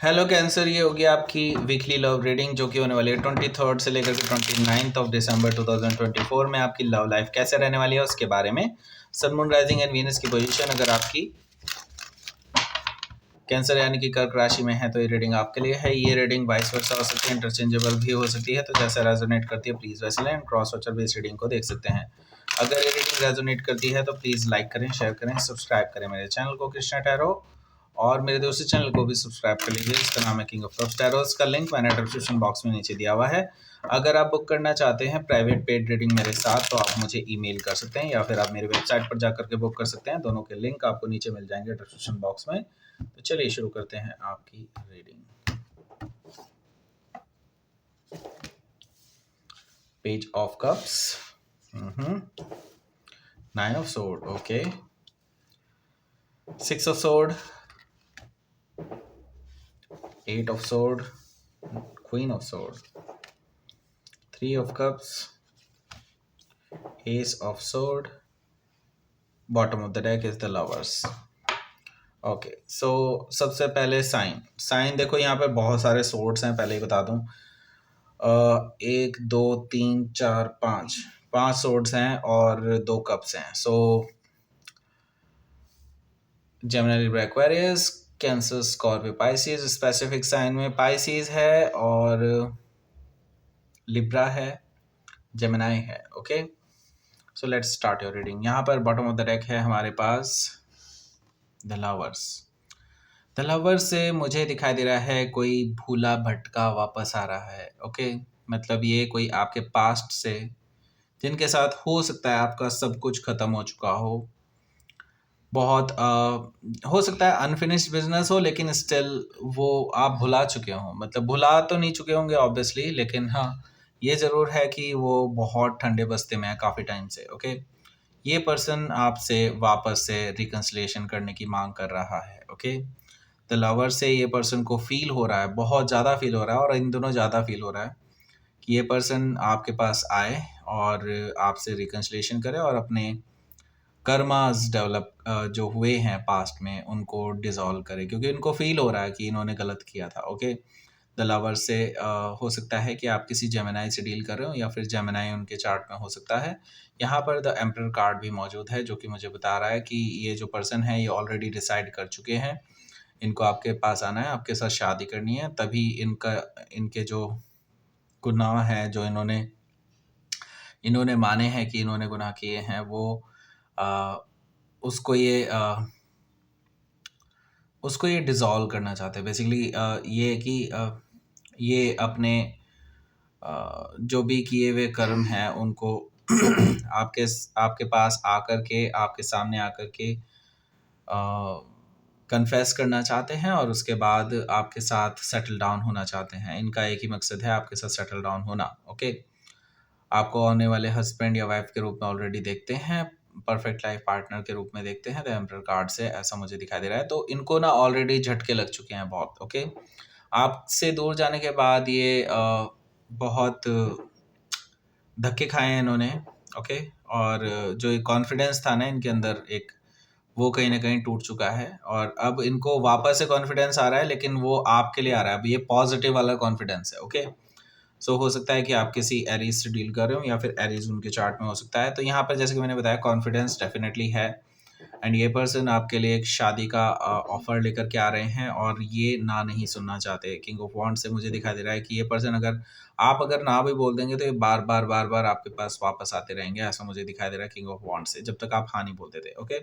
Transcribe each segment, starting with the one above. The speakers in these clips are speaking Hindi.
हेलो कैंसर, ये होगी आपकी वीकली लव रीडिंग जो कि होने वाली है 23 से लेकर के 29 दिसंबर 2024 में। आपकी लव लाइफ कैसे रहने वाली है उसके बारे में। सन, मून, राइजिंग एंड वीनस की पोजीशन अगर आपकी कैंसर यानी कि कर्क राशि में है तो ये रीडिंग आपके लिए है। ये रीडिंग वाइस वर्सा हो सकती है, इंटरचेंजेबल भी हो सकती है, तो जैसे रेजोनेट करती है प्लीज़ वैसे लें। क्रॉस वॉचर भी इस रीडिंग को देख सकते हैं। अगर ये रीडिंग रेजोनेट करती है तो प्लीज़ लाइक करें, शेयर करें, सब्सक्राइब करें मेरे चैनल को कृष्णा टैरो, और मेरे दूसरे चैनल को भी सब्सक्राइब कर लीजिए, इसका नाम है किंग ऑफ कप्स टैरो। का लिंक मैंने डिस्क्रिप्शन बॉक्स में नीचे दिया हुआ है। अगर आप बुक करना चाहते हैं प्राइवेट पेड रीडिंग मेरे साथ तो आप मुझे ईमेल कर सकते हैं या फिर आप मेरी वेबसाइट पर जाकर के बुक कर सकते हैं। दोनों के लिंक आपको नीचे मिल जाएंगे डिस्क्रिप्शन बॉक्स में। तो चलिए शुरू करते हैं आपकी reading. Page of cups, 9 of sword, okay, 6 of sword, 8 of sword, queen of sword, 3 of cups, ace of sword, bottom of the deck is the lovers। Okay, so सबसे पहले साइन देखो, यहाँ पे बहुत सारे सोर्ड्स हैं, पहले ही बता दूं। 1 2 3 4 5 सोर्ड्स हैं और 2 कप्स हैं। So Gemini, Libra, Aquarius, Cancer, Scorpio, Pisces. Specific sign में पाइसिस है और लिब्रा है, जेमिनी है। Okay, so let's start your reading. यहाँ पर बॉटम ऑफ द डेक है हमारे पास द लवर्स। द लवर्स से मुझे दिखाई दे रहा है कोई भूला भटका वापस आ रहा है। ओके, मतलब ये कोई आपके पास्ट से जिनके साथ हो सकता है आपका सब कुछ खत्म हो चुका हो, बहुत हो सकता है अनफिनिश्ड बिजनेस हो, लेकिन स्टिल वो आप भुला चुके हों। मतलब भुला तो नहीं चुके होंगे ऑब्वियसली, लेकिन हाँ ये ज़रूर है कि वो बहुत ठंडे बस्ते में है काफ़ी टाइम से। ओके, ये पर्सन आपसे वापस से रिकन्सिलिएशन करने की मांग कर रहा है। ओके, द लवर से ये पर्सन को फील हो रहा है, बहुत ज़्यादा फील हो रहा है, और इन दोनों ज़्यादा फील हो रहा है कि ये पर्सन आपके पास आए और आपसे रिकन्सिलिएशन करे और अपने कर्मास डेवलप जो हुए हैं पास्ट में उनको डिसॉल्व करे, क्योंकि इनको फील हो रहा है कि इन्होंने गलत किया था। ओके, द लवर से हो सकता है कि आप किसी जेमिनी से डील कर रहे हो या फिर जेमिनी उनके चार्ट में हो सकता है। यहाँ पर द एम्परर कार्ड भी मौजूद है जो कि मुझे बता रहा है कि ये जो पर्सन है ये ऑलरेडी डिसाइड कर चुके हैं, इनको आपके पास आना है, आपके साथ शादी करनी है, तभी इनके जो गुनाह हैं जो इन्होंने माने हैं कि इन्होंने गुनाह किए हैं वो आ, उसको ये डिसॉल्व करना चाहते हैं। बेसिकली ये कि ये अपने जो भी किए हुए कर्म हैं उनको आपके पास आकर के, आपके सामने आकर के कन्फेस करना चाहते हैं और उसके बाद आपके साथ सेटल डाउन होना चाहते हैं। इनका एक ही मकसद है, आपके साथ सेटल डाउन होना। ओके, आपको आने वाले हस्बैंड या वाइफ के रूप में ऑलरेडी देखते हैं, परफेक्ट लाइफ पार्टनर के रूप में देखते हैं द एम्परर कार्ड से, ऐसा मुझे दिखाई दे रहा है। तो इनको ना ऑलरेडी झटके लग चुके हैं बहुत। ओके, आपसे दूर जाने के बाद ये बहुत धक्के खाए हैं इन्होंने। ओके, और जो कॉन्फिडेंस था ना इनके अंदर एक, वो कहीं ना कहीं टूट चुका है और अब इनको वापस से कॉन्फिडेंस आ रहा है, लेकिन वो आपके लिए आ रहा है। अब ये पॉजिटिव वाला कॉन्फिडेंस है। ओके, सो हो सकता है कि आप किसी एरीज से डील कर रहे हो या फिर एरीज उनके चार्ट में हो सकता है। तो यहाँ पर जैसे कि मैंने बताया कॉन्फिडेंस डेफिनेटली है, एंड ये पर्सन आपके लिए एक शादी का ऑफर लेकर के आ रहे हैं और ये ना नहीं सुनना चाहते। किंग ऑफ वॉन्ड से मुझे दिखाई दे रहा है कि ये पर्सन अगर ना भी बोल देंगे तो ये बार बार आपके पास वापस आते रहेंगे, ऐसा मुझे दिखाई दे रहा है किंग ऑफ वॉन्ड से, जब तक आप हाँ नहीं बोलते थे। ओके,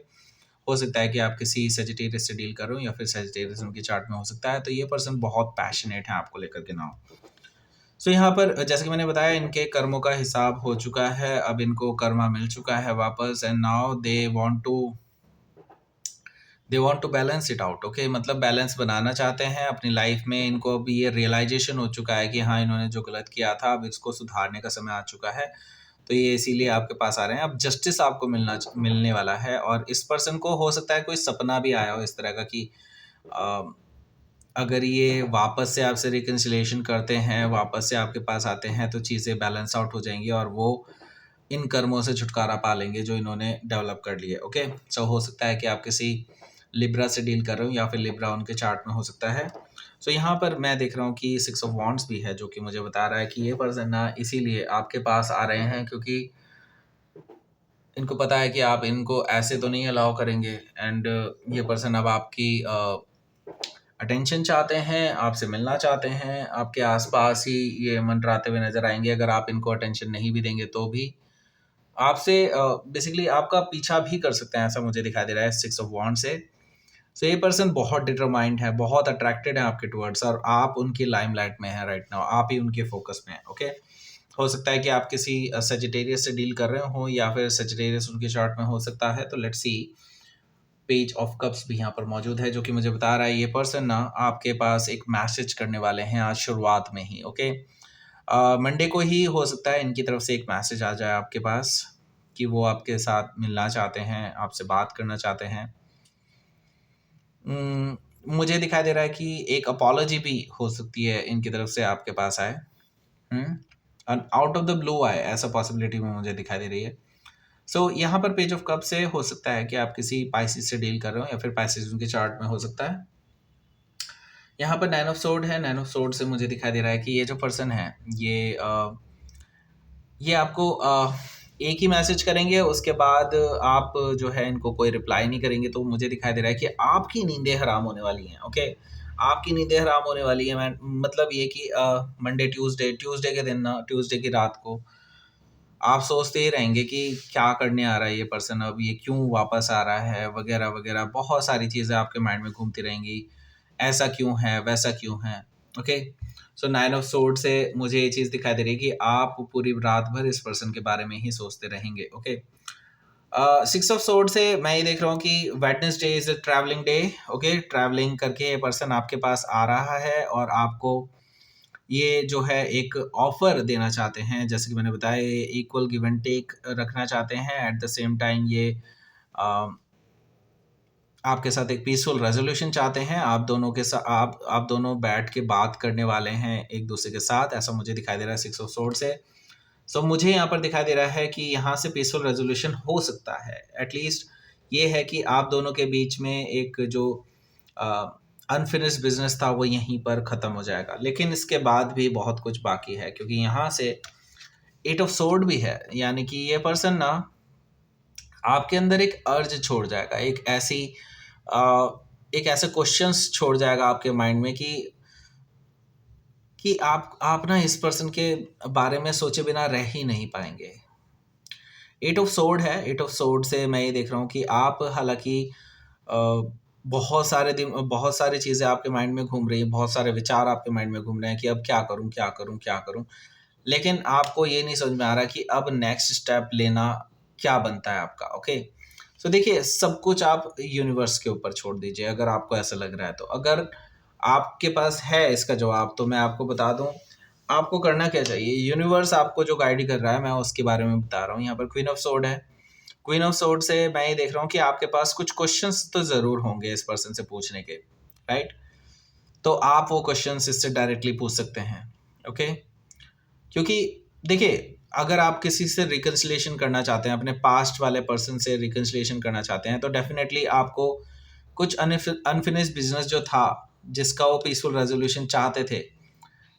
हो सकता है कि आप किसी सेजिटेरियस से डील कर रहे हो या फिर सेजिटेरियस उनके चार्ट में हो सकता है। तो ये पर्सन बहुत पैशनेट है आपको लेकर के नाउ। सो यहाँ पर जैसे कि मैंने बताया इनके कर्मों का हिसाब हो चुका है, अब इनको कर्मा मिल चुका है वापस, and now they want to balance it out. Okay, मतलब बैलेंस बनाना चाहते हैं अपनी लाइफ में। इनको अब ये रियलाइजेशन हो चुका है कि हाँ इन्होंने जो गलत किया था अब इसको सुधारने का समय आ चुका है, तो ये इसीलिए आपके पास आ रहे हैं। अब जस्टिस आपको मिलने वाला है, और इस पर्सन को हो सकता है कोई सपना भी आया हो इस तरह का कि अगर ये वापस से आपसे रिकन्सिलिएशन करते हैं, वापस से आपके पास आते हैं, तो चीज़ें बैलेंस आउट हो जाएंगी और वो इन कर्मों से छुटकारा पा लेंगे जो इन्होंने डेवलप कर लिए। ओके, सो हो सकता है कि आप किसी लिब्रा से डील कर रहे हो या फिर लिब्रा उनके चार्ट में हो सकता है। सो यहाँ पर मैं देख रहा हूँ कि 6 ऑफ वॉन्ड्स भी है, जो कि मुझे बता रहा है कि ये पर्सन ना इसीलिए आपके पास आ रहे हैं क्योंकि इनको पता है कि आप इनको ऐसे तो नहीं अलाउ करेंगे, एंड ये पर्सन अब आपकी अटेंशन चाहते हैं, आपसे मिलना चाहते हैं, आपके आसपास ही ये मंडराते हुए नज़र आएँगे। अगर आप इनको अटेंशन नहीं भी देंगे तो भी आपसे बेसिकली आपका पीछा भी कर सकते हैं, ऐसा मुझे दिखाई दे रहा है 6 ऑफ वॉन्ड से। सो ये पर्सन बहुत डिटरमाइंड है, बहुत अट्रैक्टेड है आपके टुवर्ड्स, और आप उनकी लाइमलाइट में हैं राइट नाउ, आप ही उनके फोकस में हैं, ओके? हो सकता है कि आप किसी सजिटेरियस से डील कर रहे हो, या फिर सजिटेरियस उनके चार्ट में हो सकता है। तो let's see, page of cups भी यहाँ पर मौजूद है, जो कि मुझे बता रहा है ये पर्सन ना आपके पास एक मैसेज करने वाले हैं आज शुरुआत में ही, ओके? मंडे को ही हो सकता है इनकी तरफ से एक मैसेज आ जाए आपके पास कि वो आपके साथ मिलना चाहते हैं, आपसे बात करना चाहते हैं। मुझे दिखाई दे रहा है कि एक अपॉलॉजी भी हो सकती है इनकी तरफ से आपके पास आए, आउट ऑफ द ब्लू आए, ऐसा पॉसिबिलिटी में मुझे दिखाई दे रही है। सो यहाँ पर पेज ऑफ कप से हो सकता है कि आप किसी पाइसिस से डील कर रहे हो, या फिर पाइसिस उनके चार्ट में हो सकता है। यहाँ पर 9 ऑफ सोर्ड है। 9 ऑफ सोर्ड से मुझे दिखाई दे रहा है कि ये जो पर्सन है ये आपको एक ही मैसेज करेंगे, उसके बाद आप जो है इनको कोई रिप्लाई नहीं करेंगे। तो मुझे दिखाई दे रहा है कि आपकी नींदें हराम होने वाली हैं, ओके? आपकी नींदें हराम होने वाली हैं, मैं मतलब ये कि मंडे ट्यूसडे के दिन ना, ट्यूसडे की रात को आप सोचते ही रहेंगे कि क्या करने आ रहा है ये पर्सन, अब ये क्यों वापस आ रहा है, वगैरह वगैरह। बहुत सारी चीज़ें आपके माइंड में घूमती रहेंगी, ऐसा क्यों है, वैसा क्यों है, ओके? सो 9 ऑफ सोर्ड से मुझे ये चीज़ दिखाई दे रही है कि आप पूरी रात भर इस पर्सन के बारे में ही सोचते रहेंगे, ओके? 6 ऑफ सोर्ड से मैं ये देख रहा हूँ कि Wednesday is a travelling day, okay? Travelling करके ये पर्सन आपके पास आ रहा है, और आपको ये जो है एक ऑफ़र देना चाहते हैं। जैसे कि मैंने बताया, ये इक्वल गिव एंड टेक रखना चाहते हैं। एट द सेम टाइम ये अ, आपके साथ एक पीसफुल रेज़ोल्यूशन चाहते हैं। आप दोनों के सा आप दोनों बैठ के बात करने वाले हैं एक-दूसरे के साथ, ऐसा मुझे दिखाई दे रहा है 6 ऑफ सोर्ड से। सो मुझे यहाँ पर दिखाई दे रहा है कि यहाँ से पीसफुल रेज़ोल्यूशन हो सकता है। एट लीस्ट ये है कि आप दोनों के बीच में एक जो अनफिनिश्ड बिज़नेस था वो यहीं पर ख़त्म हो जाएगा। लेकिन इसके बाद भी बहुत कुछ बाकी है, क्योंकि यहाँ से 8 ऑफ सोर्ड भी है, यानी कि ये पर्सन ना आपके अंदर एक अर्ज छोड़ जाएगा, अ, एक ऐसे क्वेश्चंस छोड़ जाएगा आपके माइंड में कि आप ना इस पर्सन के बारे में सोचे बिना रह ही नहीं पाएँगे। 8 ऑफ सोर्ड है। 8 ऑफ सोर्ड से मैं ये देख रहा हूँ कि आप हालाँकि अ, बहुत सारी चीज़ें आपके माइंड में घूम रही हैं, बहुत सारे विचार आपके माइंड में घूम रहे हैं कि अब क्या करूँ, क्या करूँ, क्या करूँ? लेकिन आपको ये नहीं समझ में आ रहा कि अब नेक्स्ट स्टेप लेना क्या बनता है आपका, ओके? सो देखिए, सब कुछ आप यूनिवर्स के ऊपर छोड़ दीजिए, अगर आपको ऐसा लग रहा है तो। अगर आपके पास है इसका जवाब, तो मैं आपको बता दूँ, आपको करना क्या चाहिए। यूनिवर्स आपको जो गाइड कर रहा है, मैं उसके बारे में बता रहा हूँ। यहाँ पर क्वीन ऑफ सोर्ड है। क्वीन ऑफ सोर्ड से मैं ये देख रहा हूँ कि आपके पास कुछ क्वेश्चंस तो ज़रूर होंगे इस पर्सन से पूछने के, राइट? तो आप वो क्वेश्चंस इससे डायरेक्टली पूछ सकते हैं, ओके? क्योंकि देखिए, अगर आप किसी से रिकन्सिलिएशन करना चाहते हैं, अपने पास्ट वाले पर्सन से रिकन्सिलिएशन करना चाहते हैं, तो डेफ़िनेटली आपको कुछ अनफिनिश्ड बिज़नेस जो था, जिसका वो पीसफुल रेज़ोल्यूशन चाहते थे,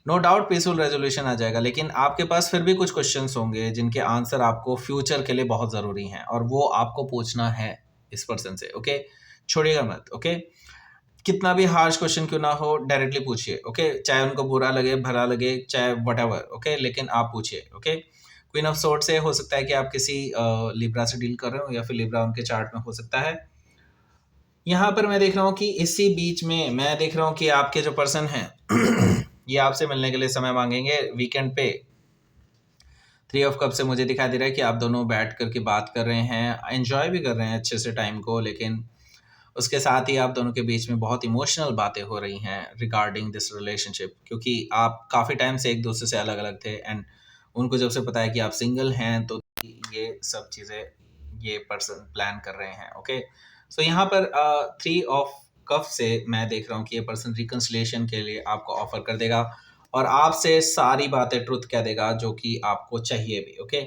नो डाउट पीसफुल रेज़ोल्यूशन आ जाएगा। लेकिन आपके पास फिर भी कुछ क्वेश्चंस होंगे, जिनके आंसर आपको फ्यूचर के लिए बहुत ज़रूरी हैं, और वो आपको पूछना है इस पर्सन से, ओके? छोड़िएगा मत, ओके? कितना भी हार्श क्वेश्चन क्यों ना हो, डायरेक्टली पूछिए, ओके? चाहे उनको बुरा लगे, भला लगे, चाहे व्हाटएवर, ओके? लेकिन आप पूछिए, ओके? क्वीन ऑफ सोर्ड से हो सकता है कि आप किसी लिब्रा से डील कर रहे हो, या फिर लिब्रा उनके चार्ट में हो सकता है। यहाँ पर मैं देख रहा हूँ कि इसी बीच में मैं देख रहा हूँ कि आपके जो पर्सन हैं ये आपसे मिलने के लिए समय मांगेंगे वीकेंड पे। 3 ऑफ कप से मुझे दिखाई दे रहा है कि आप दोनों बैठ कर के बात कर रहे हैं, एन्जॉय भी कर रहे हैं अच्छे से टाइम को, लेकिन उसके साथ ही आप दोनों के बीच में बहुत इमोशनल बातें हो रही हैं रिगार्डिंग दिस रिलेशनशिप, क्योंकि आप काफ़ी टाइम से एक दूसरे से अलग-अलग थे, एंड उनको जब से पता है कि आप सिंगल हैं, तो ये सब चीज़ें ये पर्सन प्लान कर रहे हैं, ओके? सो यहाँ पर 3 ऑफ कप से मैं देख रहा हूँ कि ये पर्सन रिकन्सिलिएशन के लिए आपको ऑफ़र कर देगा, और आपसे सारी बातें ट्रुथ कह देगा जो कि आपको चाहिए भी, ओके?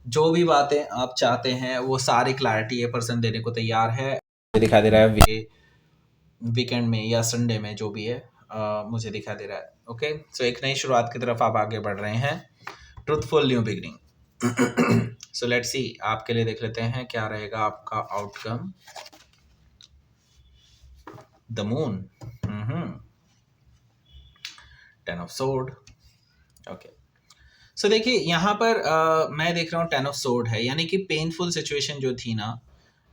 जो भी बातें आप चाहते हैं, वो सारी क्लैरिटी ये पर्सन देने को तैयार है। दिखा दे रहा है वीकेंड में या संडे में, जो भी है, मुझे दिखाई दे रहा है। ओके, सो एक नई शुरुआत की तरफ आप आगे बढ़ रहे हैं, truthful new beginning. So let's see, आपके लिए देख लेते हैं क्या रहेगा आपका outcome. The Moon, 10 of sword. Okay, so देखिए यहाँ पर मैं देख रहा हूँ 10 ऑफ सोर्ड है, यानी कि पेनफुल सिचुएशन जो थी ना,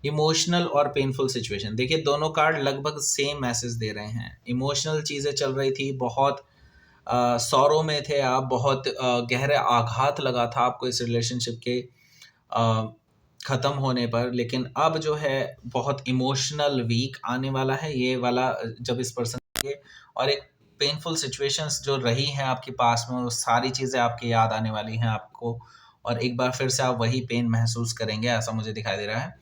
इमोशनल और पेनफुल सिचुएशन, देखिए दोनों कार्ड लगभग सेम मैसेज दे रहे हैं। इमोशनल चीज़ें चल रही थी, बहुत सौरों में थे आप, बहुत गहरे आघात लगा था आपको इस रिलेशनशिप के ख़त्म होने पर, लेकिन अब जो है बहुत इमोशनल वीक आने वाला है ये वाला जब इस पर्सन के, और एक पेनफुल सिचुएशंस जो रही हैं आपके पास में, वो सारी चीज़ें आपकी याद आने वाली हैं आपको, और एक बार फिर से आप वही पेन महसूस करेंगे, ऐसा मुझे दिखाई दे रहा है।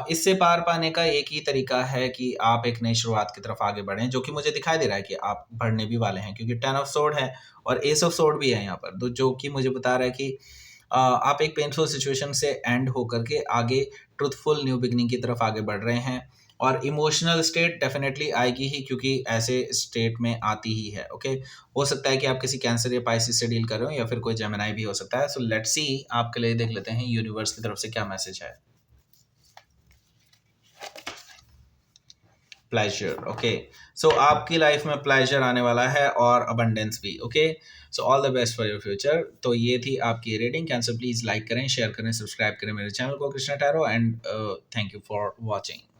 इससे पार पाने का एक ही तरीका है कि आप एक नई शुरुआत की तरफ आगे बढ़ें, जो कि मुझे दिखाई दे रहा है कि आप बढ़ने भी वाले हैं, क्योंकि 10 ऑफ सोर्ड है और एस ऑफ सोर्ड भी है यहाँ पर, तो जो कि मुझे बता रहा है कि आप एक पेनफुल सिचुएशन से एंड होकर के आगे ट्रुथफुल न्यू बिगनिंग की तरफ आगे बढ़ रहे हैं। और इमोशनल स्टेट डेफिनेटली आएगी ही, क्योंकि ऐसे स्टेट में आती ही है। ओके, हो सकता है कि आप किसी कैंसर या पाइसिस से डील कर रहे हो, या फिर कोई जेमिनी भी हो सकता है। सो लेट्स सी, आपके लिए देख लेते हैं यूनिवर्स की तरफ से क्या मैसेज है। प्लेजर, ओके, सो आपकी लाइफ में प्लेजर आने वाला है और अबंडेंस भी। Okay, so all the best for your future. तो ये थी आपकी रेटिंग। कैंसर प्लीज लाइक करें, शेयर करें, सब्सक्राइब करें मेरे चैनल को Krishna tarot, and thank you for watching.